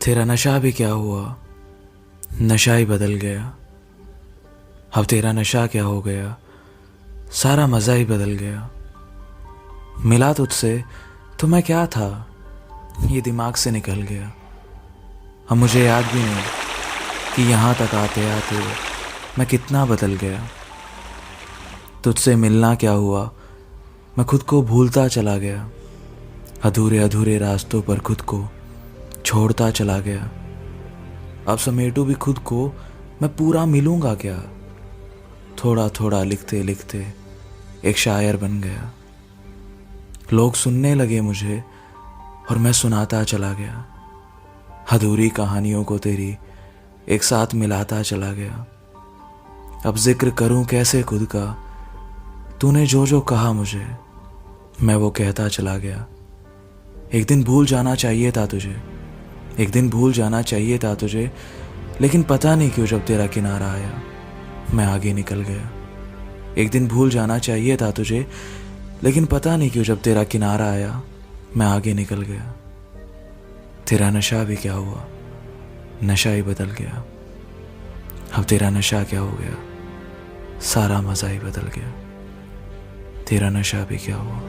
तेरा नशा भी क्या हुआ, नशा ही बदल गया। अब तेरा नशा क्या हो गया, सारा मज़ा ही बदल गया। मिला तुझसे तो मैं क्या था, ये दिमाग से निकल गया। अब मुझे याद भी नहीं कि यहाँ तक आते आते मैं कितना बदल गया। तुझसे मिलना क्या हुआ, मैं खुद को भूलता चला गया। अधूरे अधूरे रास्तों पर खुद को छोड़ता चला गया। अब समेटू भी खुद को, मैं पूरा मिलूंगा क्या। थोड़ा थोड़ा लिखते लिखते एक शायर बन गया। लोग सुनने लगे मुझे और मैं सुनाता चला गया। अधूरी कहानियों को तेरी एक साथ मिलाता चला गया। अब जिक्र करूं कैसे खुद का, तूने जो जो कहा मुझे मैं वो कहता चला गया। एक दिन भूल जाना चाहिए था तुझे, एक दिन भूल जाना चाहिए था तुझे, लेकिन पता नहीं क्यों जब तेरा किनारा आया मैं आगे निकल गया। एक दिन भूल जाना चाहिए था तुझे, लेकिन पता नहीं क्यों जब तेरा किनारा आया मैं आगे निकल गया। तेरा नशा भी क्या हुआ, नशा ही बदल गया। अब तेरा नशा क्या हो गया, सारा मज़ा ही बदल गया। तेरा नशा भी क्या हुआ।